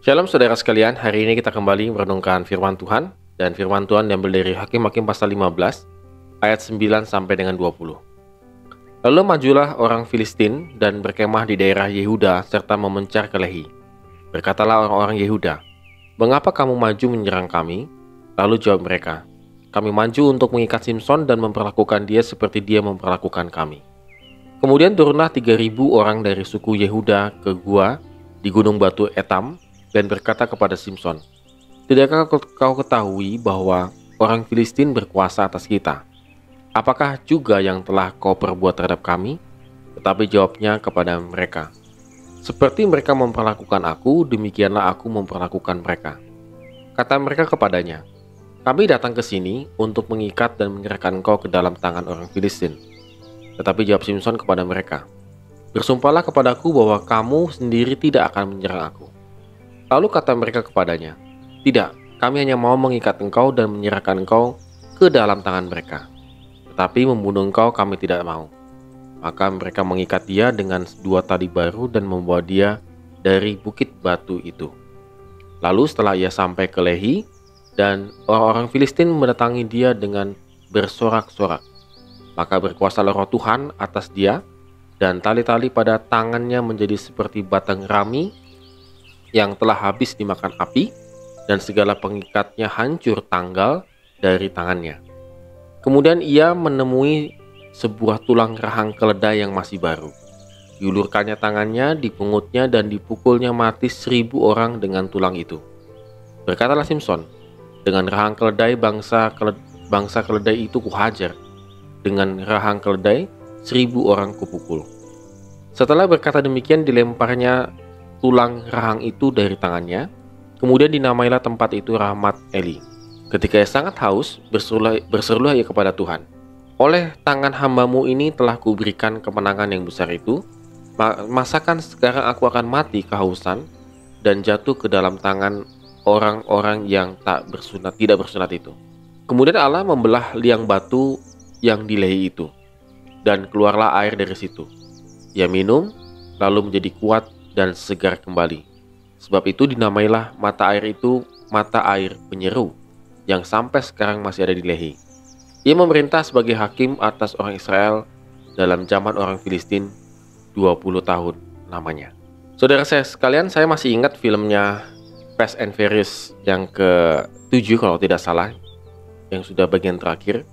Shalom saudara sekalian, hari ini kita kembali merenungkan firman Tuhan. Dan firman Tuhan diambil dari Hakim-Hakim pasal 15 ayat 9 sampai dengan 20. Lalu majulah orang Filistin dan berkemah di daerah Yehuda serta memencar ke Lehi. Berkatalah orang-orang Yehuda, "Mengapa kamu maju menyerang kami?" Lalu jawab mereka, "Kami maju untuk mengikat Simson dan memperlakukan dia seperti dia memperlakukan kami." Kemudian turunlah 3.000 orang dari suku Yehuda ke gua di gunung batu Etam dan berkata kepada Simson, "Tidakkah kau ketahui bahwa orang Filistin berkuasa atas kita? Apakah juga yang telah kau perbuat terhadap kami?" Tetapi jawabnya kepada mereka, "Seperti mereka memperlakukan aku, demikianlah aku memperlakukan mereka." Kata mereka kepadanya, "Kami datang ke sini untuk mengikat dan menyerahkan engkau ke dalam tangan orang Filistin." Tetapi jawab Simson kepada mereka, "Bersumpahlah kepadaku bahwa kamu sendiri tidak akan menyerang aku." Lalu kata mereka kepadanya, "Tidak, kami hanya mau mengikat engkau dan menyerahkan engkau ke dalam tangan mereka. Tetapi membunuh engkau kami tidak mau." Maka mereka mengikat dia dengan 2 tali baru dan membawa dia dari bukit batu itu. Lalu setelah ia sampai ke Lehi, dan orang-orang Filistin mendatangi dia dengan bersorak-sorak, maka berkuasalah roh Tuhan atas dia, dan tali-tali pada tangannya menjadi seperti batang rami yang telah habis dimakan api, dan segala pengikatnya hancur tanggal dari tangannya. Kemudian ia menemui sebuah tulang rahang keledai yang masih baru. Diulurkannya tangannya, dipungutnya, dan dipukulnya mati 1.000 orang dengan tulang itu. Berkatalah Simson, "Dengan rahang keledai bangsa keledai itu kuhajar, dengan rahang keledai 1.000 orang kupukul." Setelah berkata demikian, dilemparnya tulang rahang itu dari tangannya. Kemudian dinamailah tempat itu Rahmat Eli. Ketika ia sangat haus, berserulah ia kepada Tuhan, "Oleh tangan hambamu ini telah kuberikan kemenangan yang besar itu. Masakan sekarang aku akan mati kehausan dan jatuh ke dalam tangan orang-orang yang tidak bersunat itu." Kemudian Allah membelah liang batu yang di Lehi itu, dan keluarlah air dari situ. Ia minum, lalu menjadi kuat dan segar kembali. Sebab itu dinamailah mata air itu mata air penyeru, yang sampai sekarang masih ada di Lehi. Ia memerintah sebagai hakim atas orang Israel dalam zaman orang Filistin 20 tahun lamanya. Saudara saya sekalian, saya masih ingat filmnya Fast and Furious yang ke-7 kalau tidak salah, yang sudah bagian terakhir.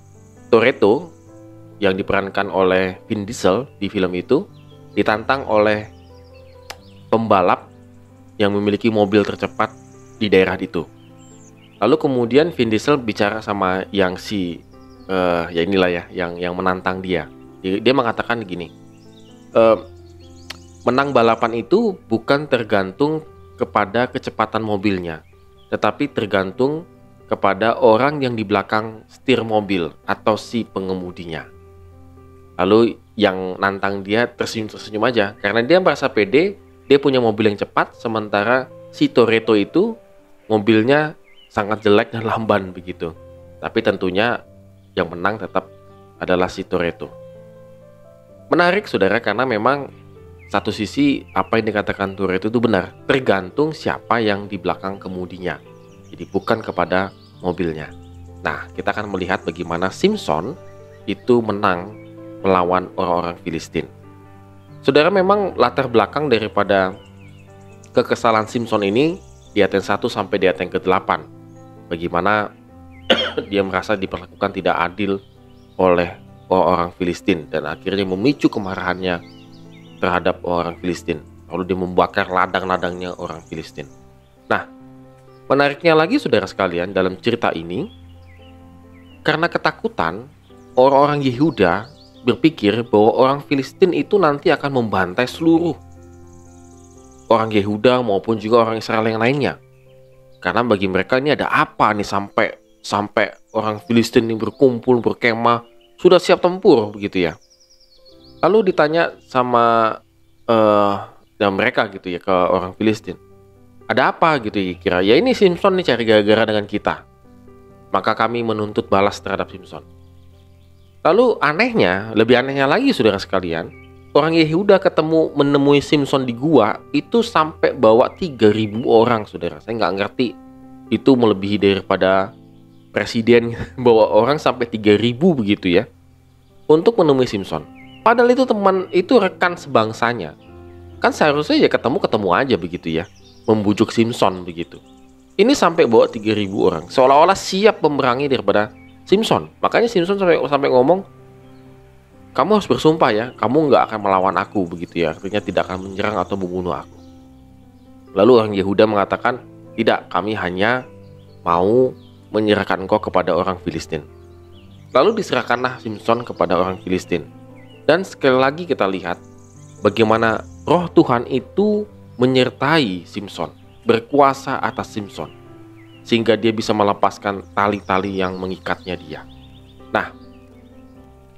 Toretto yang diperankan oleh Vin Diesel di film itu ditantang oleh pembalap yang memiliki mobil tercepat di daerah itu. Lalu kemudian Vin Diesel bicara sama yang yang menantang dia. Dia mengatakan gini, menang balapan itu bukan tergantung kepada kecepatan mobilnya, tetapi tergantung kepada orang yang di belakang setir mobil atau si pengemudinya. Lalu yang nantang dia tersenyum aja karena dia merasa pede. Dia punya mobil yang cepat, sementara si Toretto itu mobilnya sangat jelek dan lamban begitu. Tapi tentunya yang menang tetap adalah si Toretto. Menarik saudara, karena memang satu sisi apa yang dikatakan Toretto itu benar, tergantung siapa yang di belakang kemudinya. Jadi bukan kepada mobilnya. Nah, kita akan melihat bagaimana Simson itu menang melawan orang-orang Filistin. Saudara, memang latar belakang daripada kekesalan Simson ini di ayat 1 sampai di ayat yang ke-8. Bagaimana dia merasa diperlakukan tidak adil oleh orang Filistin dan akhirnya memicu kemarahannya terhadap orang Filistin. Lalu dia membakar ladang-ladangnya orang Filistin. Nah, menariknya lagi saudara sekalian, dalam cerita ini, karena ketakutan, orang-orang Yehuda berpikir bahwa orang Filistin itu nanti akan membantai seluruh orang Yehuda maupun juga orang Israel yang lainnya. Karena bagi mereka ini ada apa nih sampai orang Filistin ini berkumpul, berkemah, sudah siap tempur begitu ya. Lalu ditanya sama mereka gitu ya, ke orang Filistin, "Ada apa gitu ya kira? Ya ini Simson nih cari gara-gara dengan kita. Maka kami menuntut balas terhadap Simson." Lalu lebih anehnya lagi saudara sekalian, orang Yehuda menemui Simson di gua, itu sampai bawa 3.000 orang, saudara. Saya nggak ngerti, itu melebihi daripada presiden bawa orang sampai 3.000 begitu ya, untuk menemui Simson. Padahal itu rekan sebangsanya. Kan seharusnya ya ketemu aja begitu ya, membujuk Simson begitu. Ini sampai bawa 3.000 orang, seolah-olah siap memerangi daripada Simson. Makanya Simson sampai ngomong, kamu harus bersumpah ya, kamu nggak akan melawan aku begitu ya, artinya tidak akan menyerang atau membunuh aku. Lalu orang Yehuda mengatakan, tidak, kami hanya mau menyerahkan engkau kepada orang Filistin. Lalu diserahkanlah Simson kepada orang Filistin. Dan sekali lagi kita lihat bagaimana roh Tuhan itu menyertai Simson, berkuasa atas Simson, sehingga dia bisa melepaskan tali-tali yang mengikatnya dia. Nah,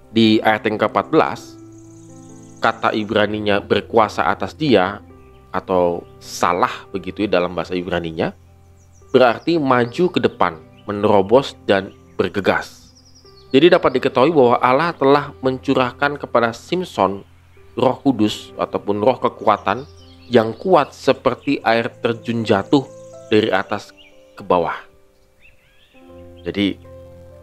di ayat yang ke-14, kata Ibraninya berkuasa atas dia, atau salah begitu ya dalam bahasa Ibraninya, berarti maju ke depan, menerobos dan bergegas. Jadi dapat diketahui bahwa Allah telah mencurahkan kepada Simson Roh Kudus ataupun roh kekuatan yang kuat seperti air terjun jatuh dari atas ke bawah. Jadi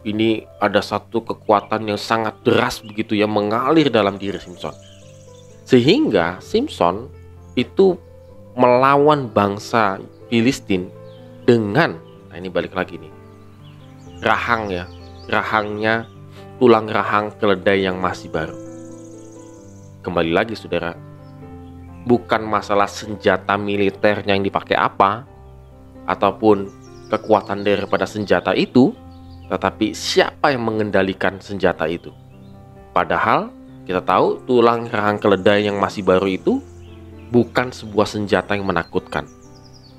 ini ada satu kekuatan yang sangat deras begitu ya, mengalir dalam diri Simson. Sehingga Simson itu melawan bangsa Filistin dengan, nah ini balik lagi nih, rahangnya tulang rahang keledai yang masih baru. Kembali lagi saudara, bukan masalah senjata militernya yang dipakai apa, ataupun kekuatan daripada senjata itu, tetapi siapa yang mengendalikan senjata itu. Padahal kita tahu tulang rahang keledai yang masih baru itu bukan sebuah senjata yang menakutkan.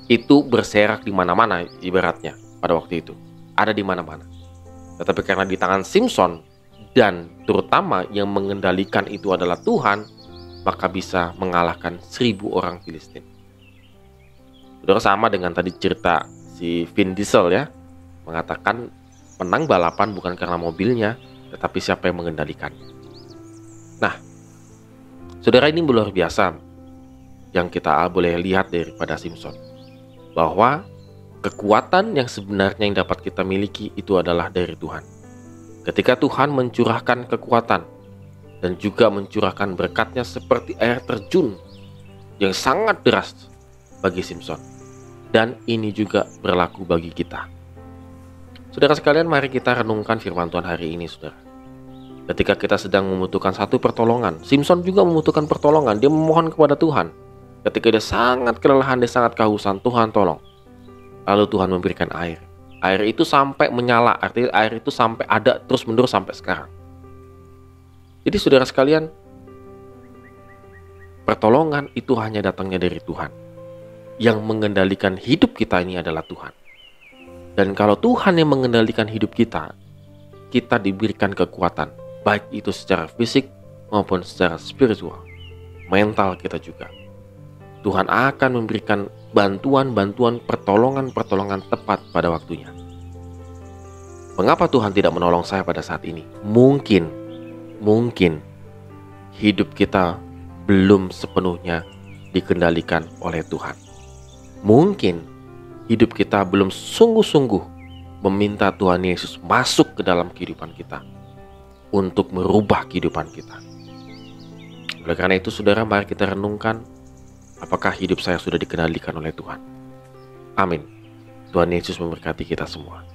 Itu berserak di mana-mana ibaratnya pada waktu itu, ada di mana-mana. Tetapi karena di tangan Simson, dan terutama yang mengendalikan itu adalah Tuhan, maka bisa mengalahkan 1.000 orang Filistin. Saudara, sama dengan tadi cerita si Vin Diesel ya, mengatakan menang balapan bukan karena mobilnya, tetapi siapa yang mengendalikan. Nah, saudara, ini luar biasa yang kita boleh lihat daripada Simson, bahwa kekuatan yang sebenarnya yang dapat kita miliki itu adalah dari Tuhan. Ketika Tuhan mencurahkan kekuatan dan juga mencurahkan berkatnya seperti air terjun yang sangat deras bagi Simson. Dan ini juga berlaku bagi kita. Saudara sekalian, mari kita renungkan firman Tuhan hari ini, saudara. Ketika kita sedang membutuhkan satu pertolongan, Simson juga membutuhkan pertolongan. Dia memohon kepada Tuhan. Ketika dia sangat kelelahan, dia sangat kehausan, Tuhan tolong. Lalu Tuhan memberikan air. Air itu sampai menyala, artinya air itu sampai ada terus-menerus sampai sekarang. Jadi saudara sekalian, pertolongan itu hanya datangnya dari Tuhan. Yang mengendalikan hidup kita ini adalah Tuhan. Dan kalau Tuhan yang mengendalikan hidup kita, kita diberikan kekuatan, baik itu secara fisik maupun secara spiritual, mental kita juga. Tuhan akan memberikan bantuan-bantuan, pertolongan-pertolongan tepat pada waktunya. Mengapa Tuhan tidak menolong saya pada saat ini? Mungkin hidup kita belum sepenuhnya dikendalikan oleh Tuhan. Mungkin hidup kita belum sungguh-sungguh meminta Tuhan Yesus masuk ke dalam kehidupan kita untuk merubah kehidupan kita. Oleh karena itu, saudara, mari kita renungkan, apakah hidup saya sudah dikendalikan oleh Tuhan? Amin. Tuhan Yesus memberkati kita semua.